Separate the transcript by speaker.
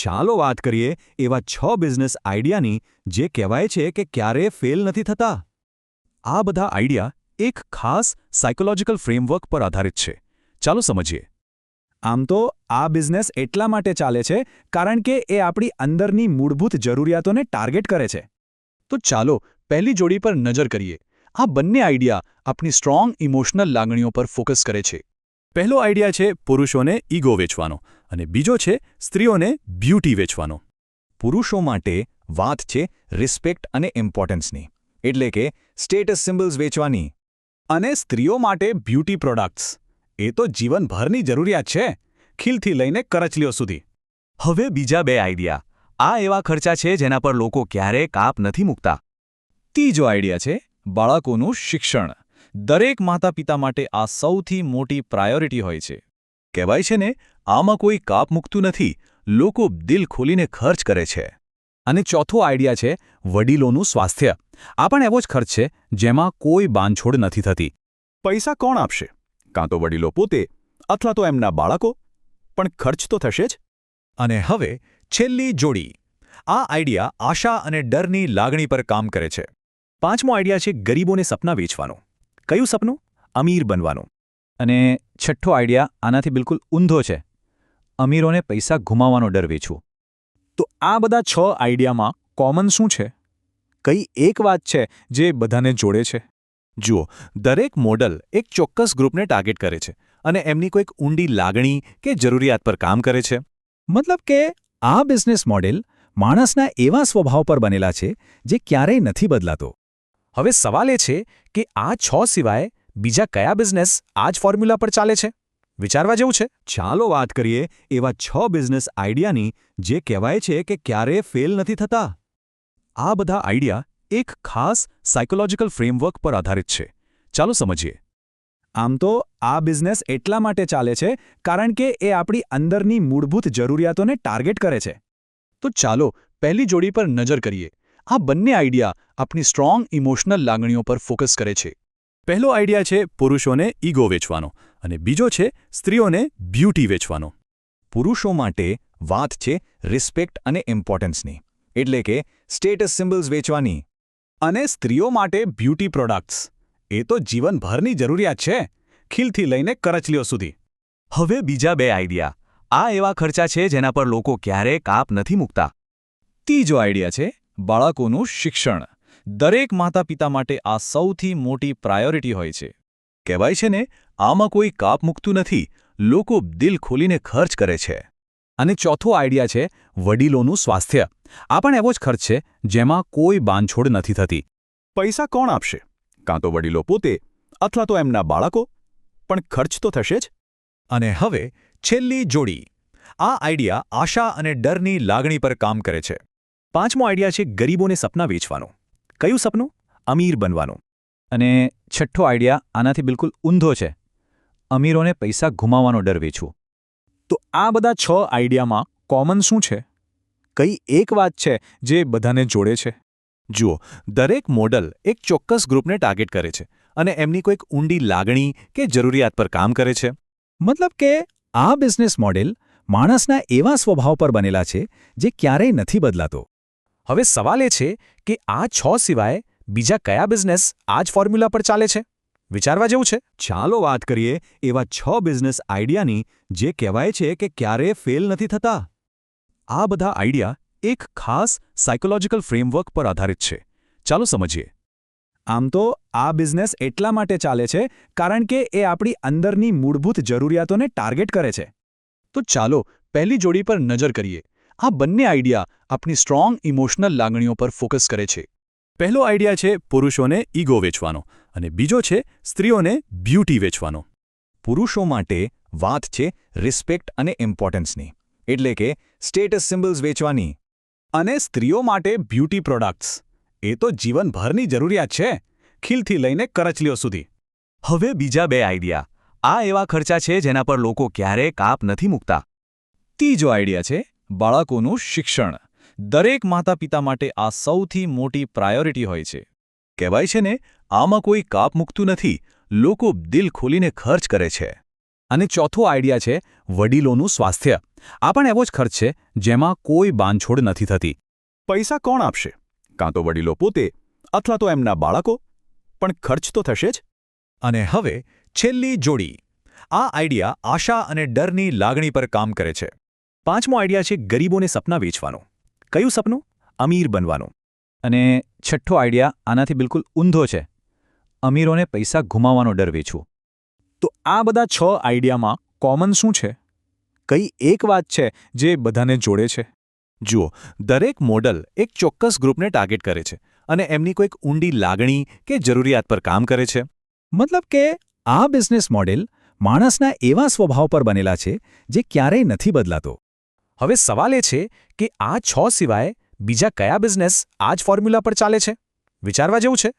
Speaker 1: ચાલો વાત કરીએ એવા 6 બિઝનેસ આઈડિયાની જે કહેવાય છે કે ક્યારેય ફેલ નથી થતા. આ બધા આઈડિયા એક ખાસ સાયકોલોજીકલ ફ્રેમવર્ક પર આધારિત છે. ચાલો સમજીએ.
Speaker 2: આમ તો આ બિઝનેસ એટલા માટે ચાલે છે કારણ કે એ આપણી અંદરની મૂળભૂત જરૂરિયાતોને ટાર્ગેટ કરે છે.
Speaker 3: તો ચાલો પહેલી જોડી પર નજર કરીએ. આ બંને આઈડિયા આપણી સ્ટ્રોંગ ઇમોશનલ લાગણીઓ પર ફોકસ કરે છે.
Speaker 1: પહેલો આઈડિયા છે પુરુષોને ઈગો વેચવાનો અને બીજો છે સ્ત્રીઓને બ્યુટી વેચવાનો. પુરુષો માટે વાત છે રિસ્પેક્ટ અને ઇમ્પોર્ટન્સની, એટલે કે સ્ટેટસ સિમ્બલ્સ વેચવાની.
Speaker 2: અને સ્ત્રીઓ માટે બ્યુટી પ્રોડક્ટ્સ. એ તો જીવનભરની જરૂરિયાત છે, ખીલથી લઈને કરચલીઓ સુધી.
Speaker 1: હવે બીજા બે આઈડિયા. આ એવા ખર્ચા છે જેના પર લોકો ક્યારેય કાપ નથી મૂકતા.
Speaker 3: ત્રીજો આઈડિયા છે બાળકોનું શિક્ષણ. દરેક માતા-પિતા માટે આ સૌથી મોટી પ્રાયોરિટી હોય છે.
Speaker 1: કહેવાય છે ને, આમાં કોઈ કાપ મૂકતું નથી, લોકો દિલ ખોલીને ખર્ચ કરે છે.
Speaker 2: અને ચોથો આઈડિયા છે વડીલોનું સ્વાસ્થ્ય. આ પણ એવો જ ખર્ચ છે જેમાં કોઈ બાંધછોડ નથી થતી.
Speaker 1: પૈસા કોણ આપશે? કાં તો વડીલો પોતે અથવા તો એમના બાળકો. પણ ખર્ચ તો થશે જ. અને હવે છેલ્લી જોડી. આ આઈડિયા આશા અને ડરની લાગણી પર કામ કરે છે. પાંચમો આઈડિયા છે ગરીબોને સપના વેચવાનો. કયું સપનું? અમીર બનવાનું.
Speaker 2: અને છઠ્ઠો આઈડિયા આનાથી બિલકુલ ઊંધો છે. અમીરોને પૈસા ગુમાવવાનો ડર વેચવો. તો આ બધા 6 આઈડિયામાં કોમન શું છે? કઈ એક વાત છે જે બધાને જોડે છે?
Speaker 1: જુઓ, દરેક મોડલ એક ચોક્કસ ગ્રુપને ટાર્ગેટ કરે છે અને એમની કોઈક ઊંડી લાગણી કે જરૂરિયાત પર કામ કરે છે.
Speaker 2: મતલબ કે આ બિઝનેસ મોડેલ માણસના એવા સ્વભાવ પર બનેલા છે જે ક્યારેય નથી બદલાતો. હવે સવાલ એ છે કે આ 6 સિવાય બીજા કયા બિઝનેસ આ જ ફોર્મ્યુલા પર ચાલે છે? વિચારવા જેવું છે.
Speaker 1: ચાલો વાત કરીએ એવા 6 બિઝનેસ આઈડિયાની જે કહેવાય છે કે ક્યારેય ફેલ નથી થતા. આ બધા આઈડિયા એક ખાસ સાયકોલોજીકલ ફ્રેમવર્ક પર આધારિત છે. ચાલો સમજીએ.
Speaker 2: આમ તો આ બિઝનેસ એટલા માટે ચાલે છે કારણ કે એ આપણી અંદરની મૂળભૂત જરૂરિયાતોને ટાર્ગેટ કરે છે.
Speaker 3: તો ચાલો પહેલી જોડી પર નજર કરીએ. આ બંને આઈડિયા આપણી સ્ટ્રોંગ ઇમોશનલ લાગણીઓ પર ફોકસ કરે છે.
Speaker 1: પહેલો આઈડિયા છે પુરુષોને ઈગો વેચવાનો અને બીજો છે સ્ત્રીઓને બ્યુટી વેચવાનો. પુરુષો માટે વાત છે રિસ્પેક્ટ અને ઇમ્પોર્ટન્સની, એટલે કે સ્ટેટસ સિમ્બલ્સ વેચવાની.
Speaker 2: અને સ્ત્રીઓ માટે બ્યુટી પ્રોડક્ટ્સ. એ તો જીવનભરની જરૂરિયાત છે, ખીલથી લઈને કરચલીઓ સુધી.
Speaker 1: હવે બીજા બે આઈડિયા. આ એવા ખર્ચા છે જેના પર લોકો ક્યારેય કાપ નથી મૂકતા.
Speaker 3: ત્રીજો આઈડિયા છે બાળકોનું શિક્ષણ. દરેક માતા-પિતા માટે આ સૌથી મોટી પ્રાયોરિટી હોય છે.
Speaker 1: કહેવાય છે ને, આમાં કોઈ કાપ મૂકતું નથી, લોકો દિલ ખોલીને ખર્ચ કરે છે.
Speaker 2: અને ચોથો આઈડિયા છે વડીલોનું સ્વાસ્થ્ય. આ પણ એવો જ ખર્ચ છે જેમાં કોઈ બાંધછોડ નથી થતી.
Speaker 1: પૈસા કોણ આપશે? કાં તો વડીલો પોતે અથવા તો એમના બાળકો. પણ ખર્ચ તો થશે જ. અને હવે છેલ્લી જોડી. આ આઈડિયા આશા અને ડરની લાગણી પર કામ કરે છે. પાંચમો આઈડિયા છે ગરીબોને સપના વેચવાનો. કયું સપનું? અમીર બનવાનું.
Speaker 2: અને છઠ્ઠો આઈડિયા આનાથી બિલકુલ ઊંધો છે. અમીરોને પૈસા ગુમાવવાનો ડર વેચવો. તો આ બધા 6 આઈડિયામાં કોમન શું છે? કઈ એક વાત છે જે બધાને જોડે છે?
Speaker 1: જુઓ, દરેક મોડલ એક ચોક્કસ ગ્રુપને ટાર્ગેટ કરે છે અને એમની કોઈક ઊંડી લાગણી કે જરૂરિયાત પર કામ કરે છે.
Speaker 2: મતલબ કે આ બિઝનેસ મોડેલ માણસના એવા સ્વભાવ પર બનેલા છે જે ક્યારેય નથી બદલાતો. હવે સવાલ એ છે કે આ 6 સિવાય બીજા કયા બિઝનેસ આ જ ફોર્મ્યુલા પર ચાલે છે? વિચારવા જેવું છે.
Speaker 1: ચાલો વાત કરીએ એવા 6 બિઝનેસ આઈડિયાની જે કહેવાય છે કે ક્યારેય ફેલ નથી થતા. આ બધા આઈડિયા એક ખાસ સાયકોલોજીકલ ફ્રેમવર્ક પર આધારિત છે. ચાલો સમજીએ.
Speaker 2: આમ તો આ બિઝનેસ એટલા માટે ચાલે છે કારણ કે એ આપણી અંદરની મૂળભૂત જરૂરિયાતોને ટાર્ગેટ કરે છે.
Speaker 3: તો ચાલો પહેલી જોડી પર નજર કરીએ. આ બંને આઈડિયા આપણી સ્ટ્રોંગ ઇમોશનલ લાગણીઓ પર ફોકસ કરે છે.
Speaker 1: પહેલો આઈડિયા છે પુરુષોને ઈગો વેચવાનો અને બીજો છે સ્ત્રીઓને બ્યુટી વેચવાનો. પુરુષો માટે વાત છે રિસ્પેક્ટ અને ઇમ્પોર્ટન્સની, એટલે કે સ્ટેટસ સિમ્બલ્સ વેચવાની.
Speaker 2: અને સ્ત્રીઓ માટે બ્યુટી પ્રોડક્ટ્સ. એ તો જીવનભરની જરૂરિયાત છે, ખીલથી લઈને કરચલીઓ સુધી.
Speaker 1: હવે બીજા બે આઈડિયા. આ એવા ખર્ચા છે જેના પર લોકો ક્યારેય કાપ નથી મૂકતા.
Speaker 3: ત્રીજો આઈડિયા છે બાળકોનું શિક્ષણ. દરેક માતા-પિતા માટે આ સૌથી મોટી પ્રાયોરિટી હોય છે.
Speaker 1: કહેવાય છે ને, આમાં કોઈ કાપ મૂકતું નથી, લોકો દિલ ખોલીને ખર્ચ કરે છે.
Speaker 2: અને ચોથો આઈડિયા છે વડીલોનું સ્વાસ્થ્ય. આ પણ એવો જ ખર્ચ છે જેમાં કોઈ બાંધછોડ નથી થતી.
Speaker 1: પૈસા કોણ આપશે? કાં તો વડીલો પોતે અથવા તો એમના બાળકો. પણ ખર્ચ તો થશે જ.
Speaker 3: અને હવે છેલ્લી જોડી. આ આઈડિયા આશા અને ડરની લાગણી પર કામ કરે છે.
Speaker 2: પાંચમો આઈડિયા છે ગરીબોને સપના વેચવાનો. કયું સપનું? અમીર બનવાનું. અને છઠ્ઠો આઈડિયા આનાથી બિલકુલ ઊંધો છે. અમીરોને પૈસા ગુમાવવાનો ડર વેચવો. તો આ બધા 6 આઈડિયામાં કોમન શું છે? કઈ એક વાત છે જે બધાને જોડે છે? જુઓ, દરેક મોડલ એક ચોક્કસ ગ્રુપને ટાર્ગેટ કરે છે અને એમની કોઈક ઊંડી લાગણી કે જરૂરિયાત પર કામ કરે છે.
Speaker 1: મતલબ કે આ બિઝનેસ મોડેલ માણસના એવા સ્વભાવ પર બનેલા છે જે ક્યારેય નથી બદલાતો.
Speaker 2: હવે સવાલ એ છે કે આ 6 સિવાય બીજા કયા બિઝનેસ આ જ ફોર્મ્યુલા પર ચાલે છે? વિચારવા જેવું છે.